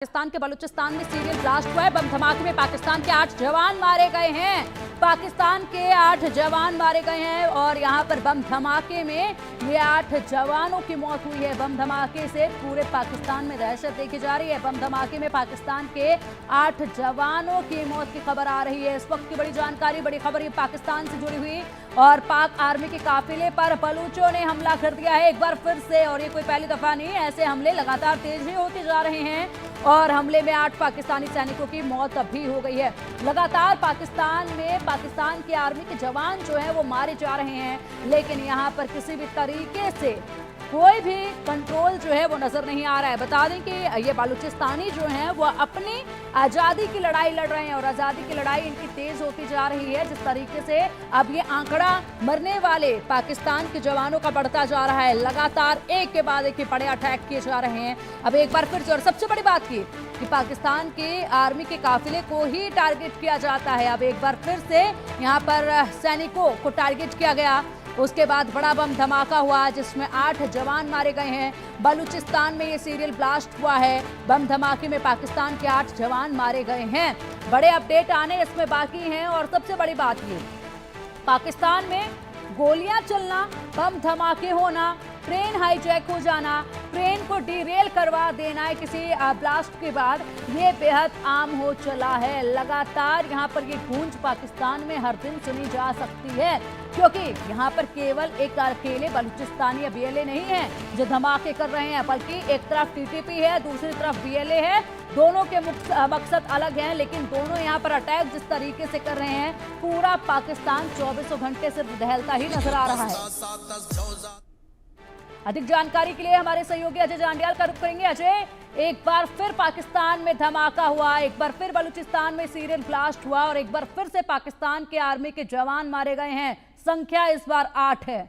पाकिस्तान के बलूचिस्तान में serial blast हुआ है। बम धमाके में पाकिस्तान के 8 जवान मारे गए हैं। पाकिस्तान के 8 जवान मारे गए हैं और यहां पर बम धमाके में ये 8 जवानों की मौत हुई है। बम धमाके से पूरे पाकिस्तान में दहशत देखी जा रही है। बम धमाके में पाकिस्तान के 8 जवानों की मौत की खबर आ रही है। इस वक्त की बड़ी जानकारी, बड़ी खबर ये पाकिस्तान से जुड़ी हुई और पाक आर्मी के काफिले पर बलूचों ने हमला कर दिया है एक बार फिर से। और ये कोई पहली दफा नहीं, ऐसे हमले लगातार तेज ही होते जा रहे हैं और हमले में 8 पाकिस्तानी सैनिकों की मौत अभी हो गई है। लगातार पाकिस्तान में पाकिस्तान के आर्मी के जवान जो हैं वो मारे जा रहे हैं, लेकिन यहाँ पर किसी भी तरीके से कोई भी कंट्रोल जो है वो नजर नहीं आ रहा है। बता दें कि ये बलूचिस्तानी जो हैं वो अपनी आज़ादी की लड़ाई लड़ रहे हैं और आज़ादी की लड़ाई इनकी तेज होती जा रही है। जिस तरीके से अब ये आंकड़ा मरने वाले पाकिस्तान के जवानों का बढ़ता जा रहा है, लगातार एक के बाद एक बड़े अटैक किए जा रहे हैं। अब एक बार फिर से, और सबसे बड़ी बात की कि पाकिस्तान के आर्मी के काफिले को ही टारगेट किया जाता है। अब एक बार फिर से यहाँ पर सैनिकों को टारगेट किया गया। उसके बाद बड़ा बम धमाका हुआ जिसमें 8 जवान मारे गए हैं। बलूचिस्तान में ये सीरियल ब्लास्ट हुआ है। बम धमाके में पाकिस्तान के 8 जवान मारे गए हैं। बड़े अपडेट आने इसमें बाकी हैं और सबसे बड़ी बात ये, पाकिस्तान में गोलियां चलना, बम धमाके होना, ट्रेन हाईजैक हो जाना, ट्रेन को डीरेल करवा देना है किसी ब्लास्ट के बाद, ये बेहद आम हो चला है। लगातार यहाँ पर ये गूंज पाकिस्तान में हर दिन सुनी जा सकती है, क्योंकि यहाँ पर केवल एक अकेले बलूचिस्तानी या बीएलए नहीं है जो धमाके कर रहे हैं, बल्कि एक तरफ टीटीपी है, दूसरी तरफ बीएलए है। दोनों के मकसद अलग हैं, लेकिन दोनों यहाँ पर अटैक जिस तरीके से कर रहे हैं, पूरा पाकिस्तान 24 घंटे से दहलता ही नजर आ रहा है। अधिक जानकारी के लिए हमारे सहयोगी अजय जांडियाल का रुख करेंगे। अजय, एक बार फिर पाकिस्तान में धमाका हुआ, एक बार फिर बलूचिस्तान में सीरियल ब्लास्ट हुआ और एक बार फिर से पाकिस्तान के आर्मी के जवान मारे गए हैं। संख्या इस बार 8 है।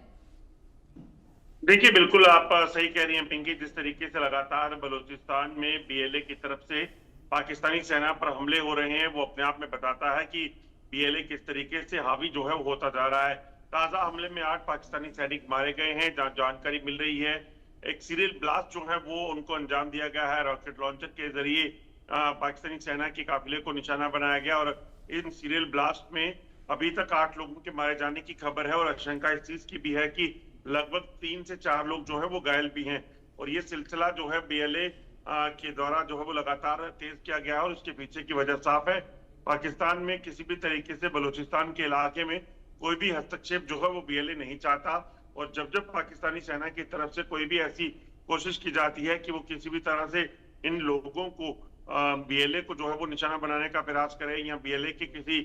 देखिए, बिल्कुल आप सही कह रही हैं पिंकी। जिस तरीके से लगातार बलूचिस्तान में बीएलए की तरफ से पाकिस्तानी सेना पर हमले हो रहे हैं, वो अपने आप में बताता है कि बीएलए किस तरीके से हावी जो है वो होता जा रहा है। ताजा हमले में 8 पाकिस्तानी सैनिक मारे गए हैं। जानकारी मिल रही है एक सीरियल ब्लास्ट जो है वो उनको अंजाम दिया गया है। रॉकेट लॉन्चर के जरिए पाकिस्तानी सेना के काफिले को निशाना बनाया गया और इन सीरियल ब्लास्ट में अभी तक 8 लोगों के मारे जाने की खबर है और आशंका इस चीज की भी है कि लगभग 3 से 4 लोग जो है वो घायल भी हैं। और ये सिलसिला जो है बीएलए के द्वारा जो है वो लगातार तेज किया गया है और उसके पीछे की वजह साफ है। पाकिस्तान में किसी भी तरीके से बलूचिस्तान के इलाके में कोई भी हस्तक्षेप जो है वो बीएलए नहीं चाहता और जब जब पाकिस्तानी सेना की तरफ से कोई भी ऐसी कोशिश की जाती है कि वो किसी भी तरह से इन लोगों को बीएलए को जो है वो निशाना बनाने का प्रयास करें या बीएलए के किसी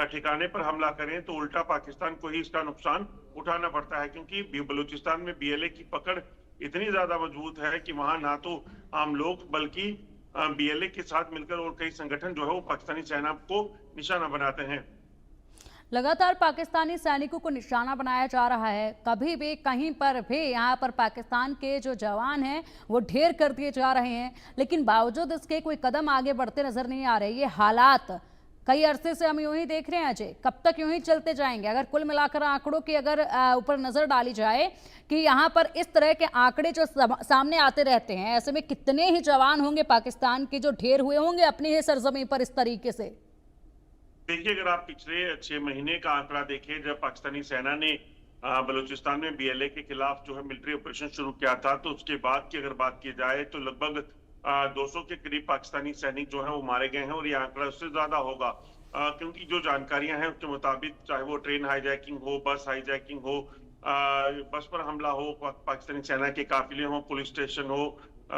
ठिकाने पर हमला करें, तो उल्टा पाकिस्तान को ही इसका नुकसान उठाना पड़ता है, क्योंकि बलूचिस्तान में बीएलए की पकड़ इतनी ज्यादा मजबूत है कि वहां ना तो आम लोग बल्कि बीएलए के साथ मिलकर और कई संगठन जो है वो पाकिस्तानी सेना को निशाना बनाते हैं। लगातार पाकिस्तानी सैनिकों को निशाना बनाया जा रहा है। कभी भी कहीं पर भी यहाँ पर पाकिस्तान के जो जवान हैं वो ढेर कर दिए जा रहे हैं, लेकिन बावजूद इसके कोई कदम आगे बढ़ते नजर नहीं आ रहे। ये हालात कई अरसे से हम यूं ही देख रहे हैं अजय, कब तक यूं ही चलते जाएंगे? अगर कुल मिलाकर आंकड़ों की अगर ऊपर नजर डाली जाए कि यहाँ पर इस तरह के आंकड़े जो सामने आते रहते हैं, ऐसे में कितने ही जवान होंगे पाकिस्तान के जो ढेर हुए होंगे अपनी ही सरजमीन पर इस तरीके से। देखिए, अगर आप पिछले 6 महीने का आंकड़ा देखें, जब पाकिस्तानी सेना ने बलूचिस्तान में बीएलए के खिलाफ जो है मिलिट्री ऑपरेशन शुरू किया था, तो उसके बाद की अगर बात की जाए तो लगभग 200 के करीब पाकिस्तानी सैनिक जो है वो मारे गए हैं और ये आंकड़ा उससे ज्यादा होगा, क्योंकि जो जानकारियां हैं उसके मुताबिक चाहे वो ट्रेन हाईजैकिंग हो, बस हाईजैकिंग हो, बस पर हमला हो, पाकिस्तानी सेना के काफिले हो, पुलिस स्टेशन हो,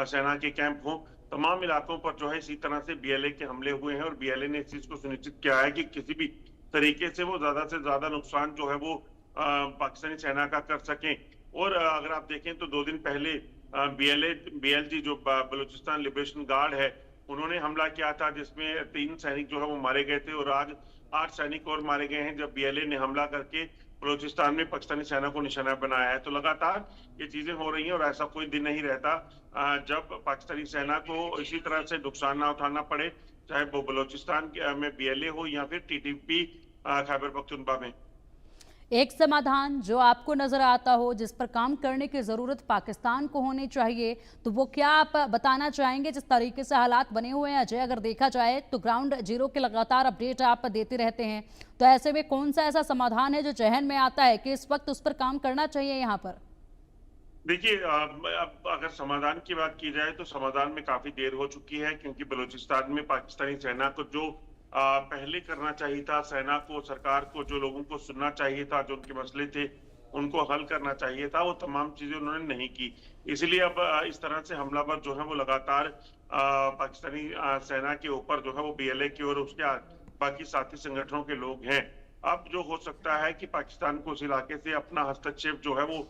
सेना के कैंप हो, तमाम इलाकों पर जो है इसी तरह से बीएलए के हमले हुए हैं और बीएलए ने इस चीज को सुनिश्चित किया है कि किसी भी तरीके से वो ज्यादा से ज्यादा नुकसान जो है वो पाकिस्तानी सेना का कर सकें। और अगर आप देखें तो 2 दिन पहले बीएलजी जो बलूचिस्तान लिबरेशन गार्ड है, उन्होंने हमला किया था जिसमें 3 सैनिक जो है वो मारे गए थे और आज 8 सैनिक और मारे गए हैं जब बीएलए ने हमला करके बलूचिस्तान में पाकिस्तानी सेना को निशाना बनाया है। तो लगातार ये चीजें हो रही हैं और ऐसा कोई दिन नहीं रहता जब पाकिस्तानी सेना को इसी तरह से नुकसान ना उठाना पड़े, चाहे वो बलूचिस्तान में बीएलए हो या फिर टीटीपी खैबर पख्तूनख्वा में। एक समाधान जो आपको नजर आता हो, जिस पर काम करने की जरूरत पाकिस्तान को होनी चाहिए, तो वो क्या आप बताना चाहेंगे? जिस तरीके से हालात बने हुए हैं अजय, अगर देखा जाए तो ग्राउंड जीरो के लगातार अपडेट आप देते रहते हैं, तो ऐसे में कौन सा ऐसा समाधान है जो जहन में आता है कि इस वक्त उस पर काम करना चाहिए यहाँ पर? देखिए, अब अगर समाधान की बात की जाए तो समाधान में काफी देर हो चुकी है, क्योंकि बलूचिस्तान में पाकिस्तानी सेना को जो पहले करना चाहिए था, सेना को, सरकार को, जो लोगों को सुनना चाहिए था, जो उनके मसले थे उनको हल करना चाहिए था, वो तमाम चीजें उन्होंने नहीं की। इसलिए अब इस तरह से हमलावर जो है वो लगातार पाकिस्तानी सेना के ऊपर जो है वो बीएलए की और उसके बाकी साथी संगठनों के लोग हैं। अब जो हो सकता है कि पाकिस्तान को उस इलाके से अपना हस्तक्षेप जो है वो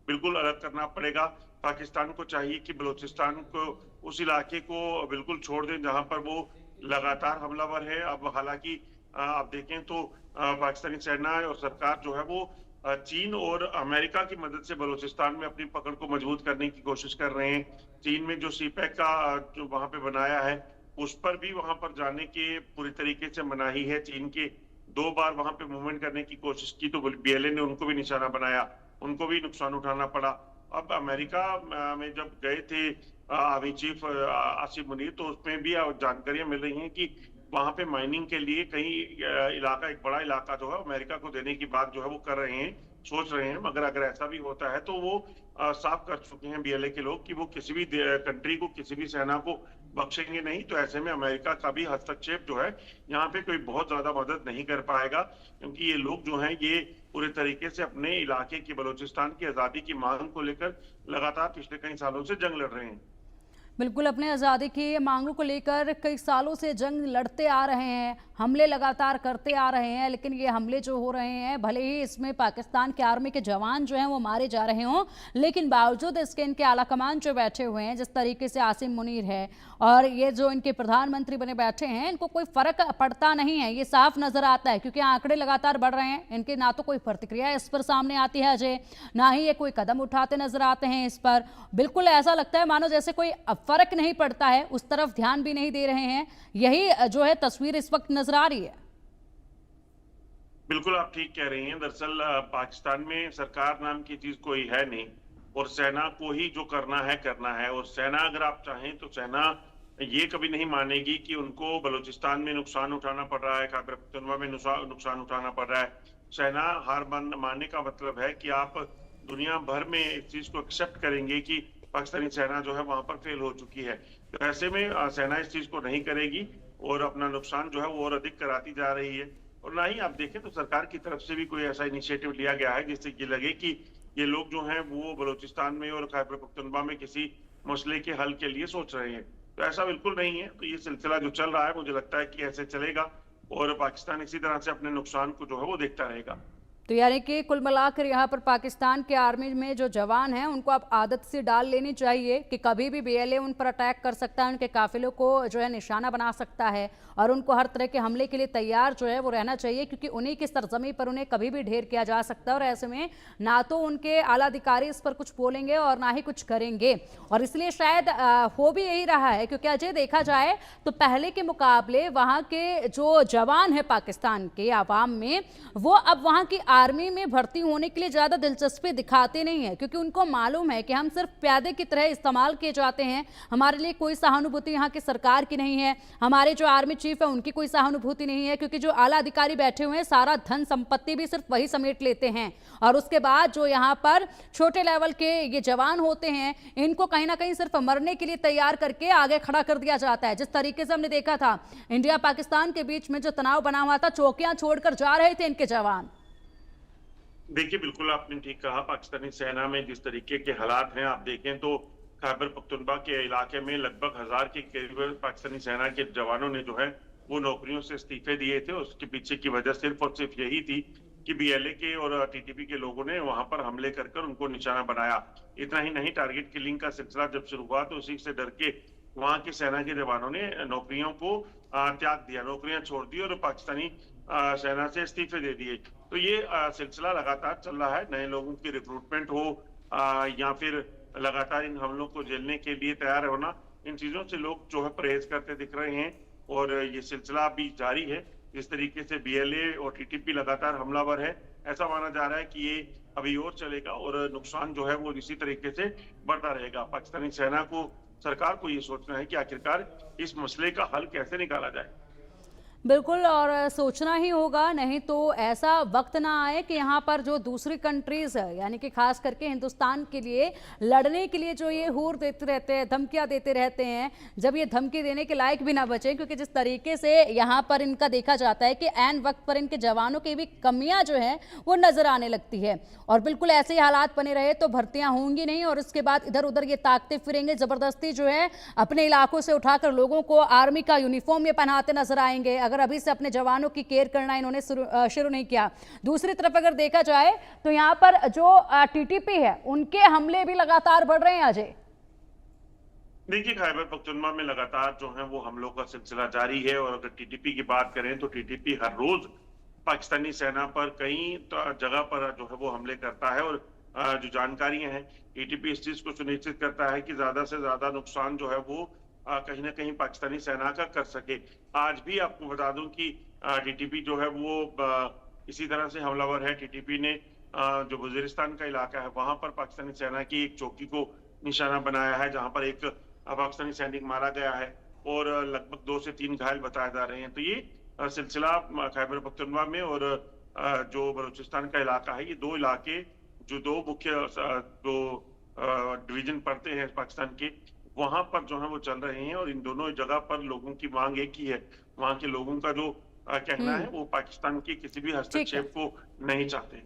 बिल्कुल अलग करना पड़ेगा। पाकिस्तान को चाहिए कि बलूचिस्तान को, उस इलाके को बिल्कुल छोड़ दें जहां पर वो लगातार हमलावर है। अब हालांकि आप देखें तो पाकिस्तानी सेना और सरकार जो है वो चीन और अमेरिका की मदद से बलूचिस्तान में अपनी पकड़ को मजबूत करने की कोशिश कर रहे हैं। चीन में जो सीपैक का जो वहां पे बनाया है, उस पर भी वहां पर जाने के पूरी तरीके से मनाही है। चीन के 2 बार वहां पे मूवमेंट करने की कोशिश की तो बीएलए ने उनको भी निशाना बनाया, उनको भी नुकसान उठाना पड़ा। अब अमेरिका में जब गए थे आर्मी चीफ आसिम मुनीर, तो उसमें भी जानकारियां मिल रही हैं कि वहां पे माइनिंग के लिए कहीं इलाका, एक बड़ा इलाका जो है अमेरिका को देने की बात जो है वो कर रहे हैं, सोच रहे हैं। मगर अगर ऐसा भी होता है तो वो साफ कर चुके हैं बीएलए के लोग कि वो किसी भी कंट्री को, किसी भी सेना को बख्शेंगे नहीं। तो ऐसे में अमेरिका का भी हस्तक्षेप जो है यहाँ पे कोई बहुत ज्यादा मदद नहीं कर पाएगा, क्योंकि ये लोग जो हैं ये पूरे तरीके से अपने इलाके की, बलूचिस्तान की आजादी की मांग को लेकर लगातार पिछले कई सालों से जंग लड़ रहे हैं। बिल्कुल, अपने आज़ादी की मांगों को लेकर कई सालों से जंग लड़ते आ रहे हैं, हमले लगातार करते आ रहे हैं, लेकिन ये हमले जो हो रहे हैं, भले ही इसमें पाकिस्तान के आर्मी के जवान जो हैं वो मारे जा रहे हों, लेकिन बावजूद इसके इनके आला कमान जो बैठे हुए हैं, जिस तरीके से आसिम मुनीर है और ये जो इनके प्रधानमंत्री बने बैठे हैं, इनको कोई फर्क पड़ता नहीं है, ये साफ नजर आता है। क्योंकि आंकड़े लगातार बढ़ रहे हैं, इनके ना तो कोई प्रतिक्रिया इस पर सामने आती है अजय, ना ही ये कोई कदम उठाते नजर आते हैं इस पर। बिल्कुल ऐसा लगता है मानो जैसे कोई फर्क नहीं पड़ता है, उस तरफ ध्यान भी नहीं दे रहे हैं। यही जो है तस्वीर इस वक्त नजर आ रही है। बिल्कुल आप ठीक कह रही हैं। दरअसल पाकिस्तान में सरकार नाम की चीज कोई है नहीं, और सेना को ही जो करना है। और सेना, अगर आप चाहें तो सेना ये कभी नहीं मानेगी कि उनको बलूचिस्तान में नुकसान उठाना पड़ रहा है, खैबर पख्तूनख्वा में नुकसान उठाना पड़ रहा है। सेना हार मानने का मतलब है कि आप दुनिया भर में इस चीज को एक्सेप्ट करेंगे कि पाकिस्तानी सेना जो है वहां पर फेल हो चुकी है। तो ऐसे में सेना इस चीज को नहीं करेगी और अपना नुकसान जो है वो और अधिक कराती जा रही है। और ना ही आप देखें तो सरकार की तरफ से भी कोई ऐसा इनिशिएटिव लिया गया है जिससे ये लगे कि ये लोग जो हैं वो बलूचिस्तान में और खैबर पख्तूनख्वा में किसी मसले के हल के लिए सोच रहे हैं। तो ऐसा बिल्कुल नहीं है। तो ये सिलसिला जो चल रहा है, मुझे लगता है कि ऐसे चलेगा और पाकिस्तान इसी तरह से अपने नुकसान को जो है वो देखता रहेगा। तो यानी कि कुल मिलाकर यहाँ पर पाकिस्तान के आर्मी में जो जवान हैं उनको अब आदत से डाल लेनी चाहिए कि कभी भी बीएलए उन पर अटैक कर सकता है, उनके काफिलों को जो है निशाना बना सकता है और उनको हर तरह के हमले के लिए तैयार जो है वो रहना चाहिए, क्योंकि उन्हीं की सरजमी पर उन्हें कभी भी ढेर किया जा सकता है। और ऐसे में ना तो उनके आला अधिकारी इस पर कुछ बोलेंगे और ना ही कुछ करेंगे, और इसलिए शायद हो भी यही रहा है। क्योंकि अजय देखा जाए तो पहले के मुकाबले वहाँ के जो जवान है पाकिस्तान के आवाम में, वो अब वहाँ की आर्मी में भर्ती होने के लिए ज्यादा दिलचस्पी दिखाते नहीं है, क्योंकि उनको मालूम है कि हम सिर्फ प्यादे की तरह इस्तेमाल किए जाते हैं, हमारे लिए कोई सहानुभूति यहाँ की सरकार की नहीं है, हमारे जो आर्मी चीफ है उनकी कोई सहानुभूति नहीं है, क्योंकि जो आला अधिकारी बैठे हुए हैं सारा धन संपत्ति भी सिर्फ वही समेट लेते हैं। और उसके बाद जो यहाँ पर छोटे लेवल के ये जवान होते हैं, इनको कहीं ना कहीं सिर्फ मरने के लिए तैयार करके आगे खड़ा कर दिया जाता है। जिस तरीके से हमने देखा था इंडिया पाकिस्तान के बीच में जो तनाव बना हुआ था, चौकियां छोड़कर जा रहे थे इनके जवान। देखिए, बिल्कुल आपने ठीक कहा। पाकिस्तानी सेना में जिस तरीके के हालात हैं, आप देखें तो खैबर पख्तूनख्वा के इलाके में लगभग 1000 के करीब पाकिस्तानी सेना के जवानों ने जो है वो नौकरियों से इस्तीफे दिए थे। उसके पीछे की वजह सिर्फ और सिर्फ यही थी कि बीएलए के और टीटीपी के लोगों ने वहां पर हमले कर उनको निशाना बनाया। इतना ही नहीं, टारगेट किलिंग का सिलसिला जब शुरू हुआ तो उसी से डर के वहां की सेना के जवानों ने नौकरियों को त्याग दिया, नौकरियां छोड़ दी और पाकिस्तानी सेना से इस्तीफे दे दिए। तो ये सिलसिला लगातार चल रहा है। नए लोगों की रिक्रूटमेंट हो या फिर लगातार इन हमलों को झेलने के लिए तैयार होना, इन चीजों से लोग जो है परहेज करते दिख रहे हैं और ये सिलसिला अभी जारी है। जिस तरीके से बीएलए और टीटीपी लगातार हमलावर है, ऐसा माना जा रहा है कि ये अभी और चलेगा और नुकसान जो है वो इसी तरीके से बढ़ता रहेगा। पाकिस्तानी सेना को, सरकार को ये सोचना है कि आखिरकार इस मसले का हल कैसे निकाला जाए। बिल्कुल, और सोचना ही होगा, नहीं तो ऐसा वक्त ना आए कि यहाँ पर जो दूसरी कंट्रीज है, यानी कि खास करके हिंदुस्तान के लिए लड़ने के लिए जो ये हुर देते रहते हैं, धमकियाँ देते रहते हैं, जब ये धमकी देने के लायक भी ना बचे। क्योंकि जिस तरीके से यहाँ पर इनका देखा जाता है कि ऐन वक्त पर इनके जवानों की भी कमियाँ जो हैं वो नजर आने लगती है, और बिल्कुल ऐसे ही हालात बने रहे तो भर्तियाँ होंगी नहीं, और उसके बाद इधर उधर ये ताकते फिरेंगे, जबरदस्ती जो है अपने इलाकों से उठाकर लोगों को आर्मी का यूनिफॉर्म ये पहनाते नजर आएंगे, अगर अभी से अपने जवानों की केयर करना इन्होंने शुरू नहीं किया। दूसरी तरफ अगर देखा जाए तो यहाँ पर जो टीटीपी है उनके हमले भी लगातार बढ़ रहे हैं। अजय, देखिए, खैबर पख्तूनख्वा में लगातार जो है वो हमलों का सिलसिला जारी है, और अगर टीटीपी की बात करें तो टीटीपी हर रोज पाकिस्तानी सेना पर कई जगह पर जो है वो हमले करता है, और जो जानकारियां हैं, टीटीपी इस चीज को सुनिश्चित करता है कि ज्यादा से ज्यादा नुकसान जो है वो कहीं ना कहीं पाकिस्तानी सेना का कर सके। आज भी आपको बता दूं कि टीटीपी जो है वो इसी तरह से हमलावर है। टीटीपी ने जो वजीरिस्तान का इलाका है वहां पर पाकिस्तानी सेना की एक चौकी को निशाना बनाया है, जहां पर एक पाकिस्तानी सैनिक मारा गया है और लगभग 2 से 3 घायल बताए जा रहे हैं। तो ये सिलसिला खैबर पख्तूनख्वा में और जो बलूचिस्तान का इलाका है, ये 2 इलाके जो 2 मुख्य जो डिवीजन पड़ते हैं पाकिस्तान के, वहां पर जो है वो चल रहे हैं, और इन दोनों जगह पर लोगों की मांग एक ही है। वहां के लोगों का जो कहना है वो पाकिस्तान के किसी भी ठीक है। हस्तक्षेप को नहीं चाहते।